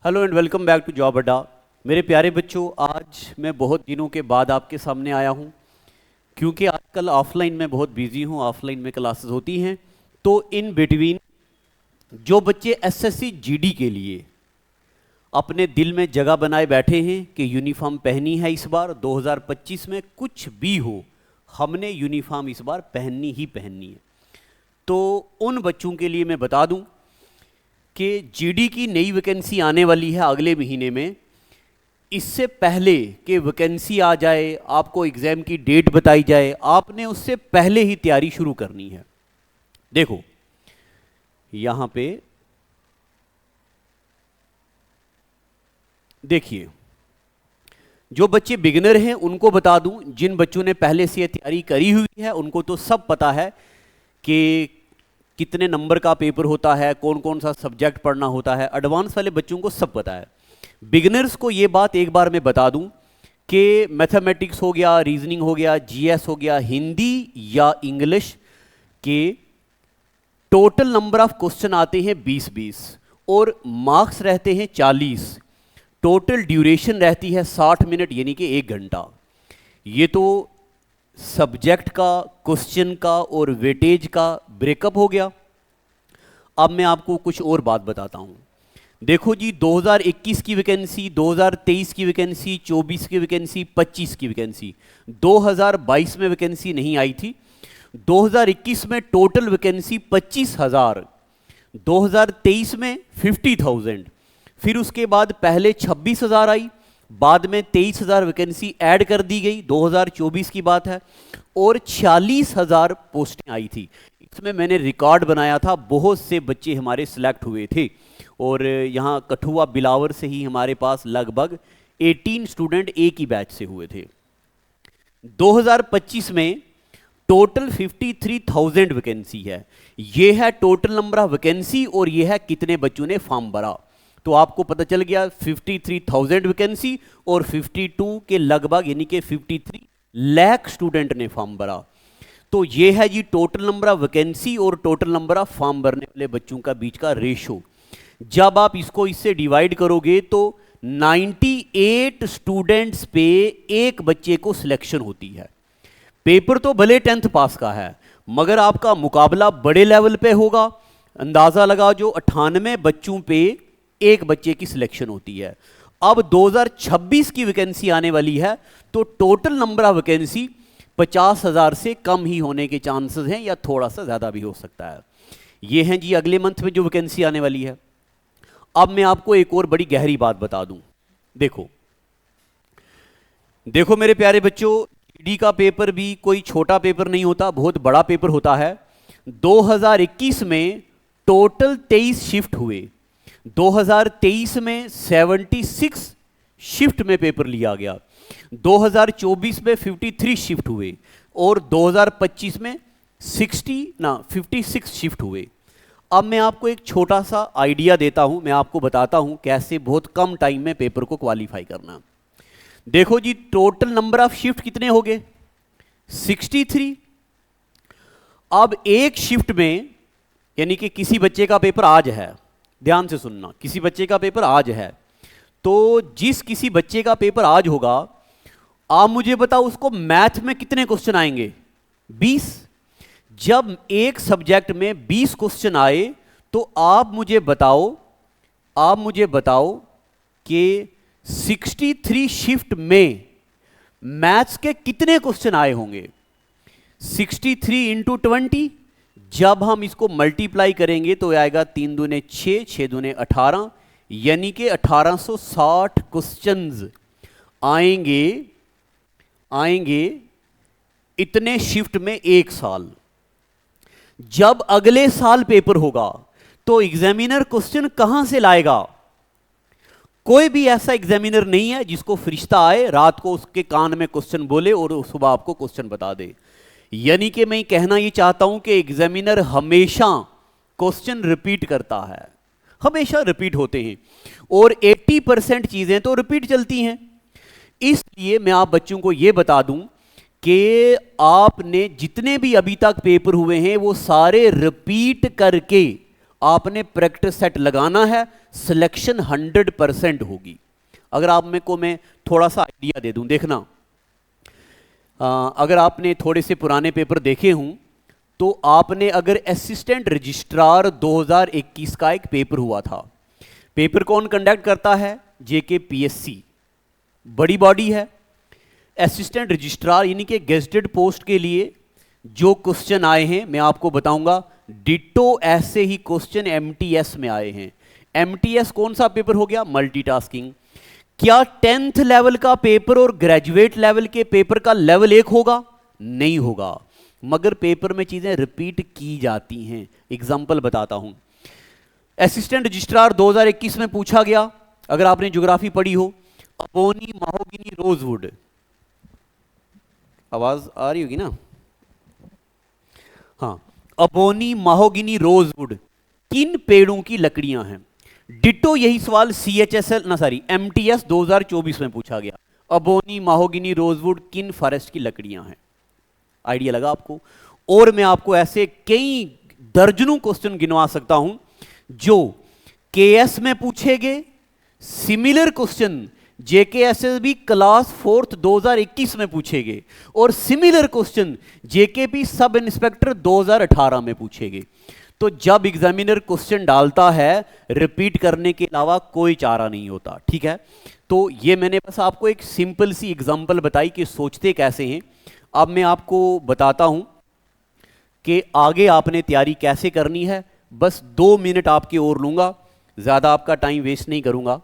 Hello and welcome back to job Adda. मेरे प्यारे बच्चों, आज मैं बहुत दिनों के बाद आपके सामने आया हूँ क्योंकि आजकल ऑफलाइन में बहुत बिजी हूँ। ऑफलाइन में क्लासेस होती हैं, तो इन बिटवीन जो बच्चे एसएससी जीडी के लिए अपने दिल में जगह बनाए बैठे हैं कि यूनिफॉर्म पहनी है इस बार 2025 में, कुछ भी हो हमने यूनिफॉर्म इस बार पहननी ही पहननी है, तो उन बच्चों के लिए मैं बता दूं कि जीडी की नई वैकेंसी आने वाली है अगले महीने में। इससे पहले कि वैकेंसी आ जाए, आपको एग्ज़ाम की डेट बताई जाए, आपने उससे पहले ही तैयारी शुरू करनी है। देखो यहाँ पे देखिए, जो बच्चे बिगिनर हैं उनको बता दूं, जिन बच्चों ने पहले से तैयारी करी हुई है उनको तो सब पता है कि कितने नंबर का पेपर होता है, कौन कौन सा सब्जेक्ट पढ़ना होता है। एडवांस वाले बच्चों को सब पता है। बिगिनर्स को ये बात एक बार मैं बता दूं कि मैथमेटिक्स हो गया, रीजनिंग हो गया, जीएस हो गया, हिंदी या इंग्लिश के टोटल नंबर ऑफ क्वेश्चन आते हैं 20-20 और मार्क्स रहते हैं 40। टोटल ड्यूरेशन रहती है 60 मिनट यानी कि 1 घंटा। ये तो सब्जेक्ट का, क्वेश्चन का और वेटेज का ब्रेकअप हो गया। अब मैं आपको कुछ और बात बताता हूं। देखो जी, 2021 की वैकेंसी, 2023 की वैकेंसी, 24 की वैकेंसी, 25 की वैकेंसी, 2022 में वैकेंसी नहीं आई थी। 2021 में टोटल वैकेंसी 25,000, 2023 में 50,000, फिर उसके बाद पहले 26,000 आई, बाद में 23,000 वैकेंसी ऐड कर दी गई, 2024 की बात है, और 46,000 पोस्टें आई थी। इसमें मैंने रिकॉर्ड बनाया था, बहुत से बच्चे हमारे सिलेक्ट हुए थे और यहाँ कठुआ बिलावर से ही हमारे पास लगभग 18 स्टूडेंट एक ही बैच से हुए थे। 2025 में टोटल 53,000 वैकेंसी है। ये है टोटल नंबर ऑफ वैकेंसी और ये है कितने बच्चों ने फॉर्म भरा। तो आपको पता चल गया 53,000 वैकेंसी और 52 के लगभग यानी कि 53 लाख स्टूडेंट ने फॉर्म भरा। तो ये है जी टोटल नंबर ऑफ वैकेंसी और टोटल नंबर ऑफ फॉर्म भरने वाले बच्चों का बीच का रेशो। जब आप इसको इससे डिवाइड करोगे तो 98 स्टूडेंट्स पे एक बच्चे को सिलेक्शन होती है। पेपर तो भले 10th पास का है मगर आपका मुकाबला बड़े लेवल पे होगा। अंदाजा लगा जो 98 बच्चों पे एक बच्चे की सिलेक्शन होती है। अब 2026 की वैकेंसी आने वाली है तो टोटल नंबर ऑफ वैकेंसी 50,000 से कम ही होने के चांसेस हैं या थोड़ा सा ज्यादा भी हो सकता है। ये हैं जी अगले मंथ में जो वैकेंसी आने वाली है। अब मैं आपको एक और बड़ी गहरी बात बता दूं। देखो देखो मेरे प्यारे बच्चों, जीडी का पेपर भी कोई छोटा पेपर नहीं होता, बहुत बड़ा पेपर होता है। 2021 में टोटल 23 शिफ्ट हुए। 2023 में 76 शिफ्ट में पेपर लिया गया, 2024 में 53 शिफ्ट हुए और 2025 में 56 शिफ्ट हुए। अब मैं आपको एक छोटा सा आइडिया देता हूं, मैं आपको बताता हूं कैसे बहुत कम टाइम में पेपर को क्वालिफाई करना। देखो जी, टोटल नंबर ऑफ शिफ्ट कितने हो गए? 63। अब एक शिफ्ट में यानी कि किसी बच्चे का पेपर आज है, ध्यान से सुनना, किसी बच्चे का पेपर आज है, तो जिस किसी बच्चे का पेपर आज होगा, आप मुझे बताओ उसको मैथ में कितने क्वेश्चन आएंगे? 20। जब एक सब्जेक्ट में 20 क्वेश्चन आए तो आप मुझे बताओ कि 63 शिफ्ट में मैथ्स के कितने क्वेश्चन आए होंगे? 63 इंटू 20, जब हम इसको मल्टीप्लाई करेंगे तो आएगा 3 दूने 6, 6 दूने 18, यानी कि 1860 क्वेश्चंस आएंगे इतने शिफ्ट में एक साल। जब अगले साल पेपर होगा तो एग्जामिनर क्वेश्चन कहां से लाएगा? कोई भी ऐसा एग्जामिनर नहीं है जिसको फरिश्ता आए, रात को उसके कान में क्वेश्चन बोले और सुबह आपको क्वेश्चन बता दे। यानी कि मैं कहना ये चाहता हूं कि एग्जामिनर हमेशा क्वेश्चन रिपीट करता है, हमेशा रिपीट होते हैं और 80% चीजें तो रिपीट चलती हैं। इसलिए मैं आप बच्चों को यह बता दूं कि आपने जितने भी अभी तक पेपर हुए हैं वो सारे रिपीट करके आपने प्रैक्टिस सेट लगाना है, सिलेक्शन 100% होगी। अगर आप में को मैं थोड़ा सा आइडिया दे दूं, देखना, अगर आपने थोड़े से पुराने पेपर देखे हों तो आपने अगर असिस्टेंट रजिस्ट्रार 2021 का एक पेपर हुआ था, पेपर कौन कंडक्ट करता है? जेकेपीएससी, बड़ी बॉडी है। असिस्टेंट रजिस्ट्रार यानी कि गेजेटेड पोस्ट के लिए जो क्वेश्चन आए हैं मैं आपको बताऊंगा, डिटो ऐसे ही क्वेश्चन एमटीएस में आए हैं। एमटीएस कौन सा पेपर हो गया? मल्टीटास्किंग। क्या 10th लेवल का पेपर और ग्रेजुएट लेवल के पेपर का लेवल एक होगा? नहीं होगा, मगर पेपर में चीजें रिपीट की जाती हैं। एग्जाम्पल बताता हूं, असिस्टेंट रजिस्ट्रार 2021 में पूछा गया, अगर आपने ज्योग्राफी पढ़ी हो, अबोनी महोगनी रोजवुड, आवाज आ रही होगी ना? हाँ, अबोनी महोगनी रोजवुड किन पेड़ों की लकड़ियां हैं? डिटो यही सवाल एमटीएस 2024 में पूछा गया, अबोनी महोगनी रोजवुड किन फॉरेस्ट की लकड़ियां हैं? आइडिया लगा आपको? और मैं आपको ऐसे कई दर्जनों क्वेश्चन गिनवा सकता हूं जो केएस में पूछे गए, similar question JKSSB class 4th 2021 में पूछे गए, और similar question JKP sub inspector 2018 में पूछे गए। तो जब एग्जामिनर क्वेश्चन डालता है, रिपीट करने के अलावा कोई चारा नहीं होता, ठीक है? तो ये मैंने बस आपको एक सिंपल सी एग्जांपल बताई कि सोचते कैसे हैं। अब मैं आपको बताता हूं कि आगे आपने तैयारी कैसे करनी है। बस 2 मिनट आपके और लूंगा, ज्यादा आपका टाइम वेस्ट नहीं करूंगा।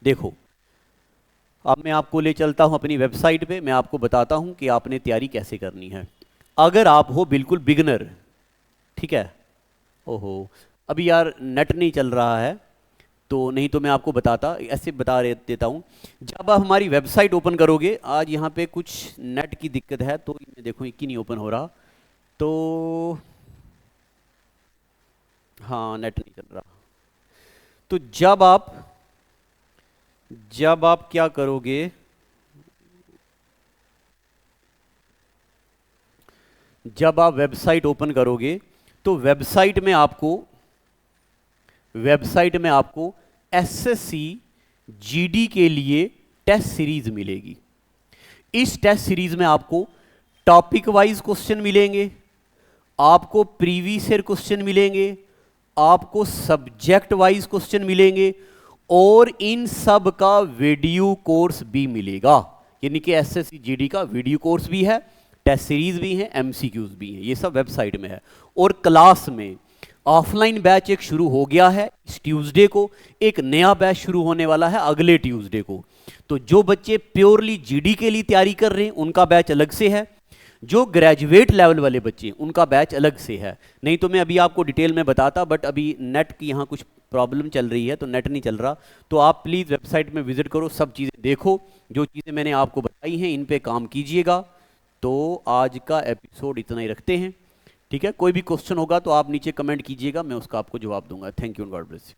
देखो, अब मैं आपको ले चलता हूं अपनी वेबसाइट पे, मैं आपको बताता हूं कि आपने तैयारी कैसे करनी है। अगर आप हो बिल्कुल बिगनर, ठीक है, ओहो अभी यार नेट नहीं चल रहा है, तो नहीं तो मैं आपको ऐसे बता देता हूं। जब आप हमारी वेबसाइट ओपन करोगे, आज यहाँ पे कुछ नेट की दिक्कत है, तो देखो एक ही नहीं ओपन हो रहा, तो हाँ नेट नहीं चल रहा। तो जब आप क्या करोगे, जब आप वेबसाइट ओपन करोगे तो वेबसाइट में आपको एसएससी जीडी के लिए टेस्ट सीरीज मिलेगी। इस टेस्ट सीरीज में आपको टॉपिक वाइज क्वेश्चन मिलेंगे, आपको प्रीवियस ईयर क्वेश्चन मिलेंगे, आपको सब्जेक्ट वाइज क्वेश्चन मिलेंगे, और इन सब का वीडियो कोर्स भी मिलेगा। यानी कि एसएससी जीडी का वीडियो कोर्स भी है, टेस्ट सीरीज भी है, एमसीक्यूज भी हैं, ये सब वेबसाइट में है। और क्लास में ऑफलाइन बैच एक शुरू हो गया है इस ट्यूसडे को, एक नया बैच शुरू होने वाला है अगले ट्यूसडे को। तो जो बच्चे प्योरली जीडी के लिए तैयारी कर रहे हैं उनका बैच अलग से है, जो ग्रेजुएट लेवल वाले बच्चे उनका बैच अलग से है। नहीं तो मैं अभी आपको डिटेल में बताता, बट अभी नेट की यहाँ कुछ प्रॉब्लम चल रही है तो नेट नहीं चल रहा। तो आप प्लीज़ वेबसाइट में विजिट करो, सब चीज़ें देखो, जो चीज़ें मैंने आपको बताई हैं इन पे काम कीजिएगा। तो आज का एपिसोड इतना ही रखते हैं, ठीक है? कोई भी क्वेश्चन होगा तो आप नीचे कमेंट कीजिएगा, मैं उसका आपको जवाब दूंगा। Thank you and God bless you.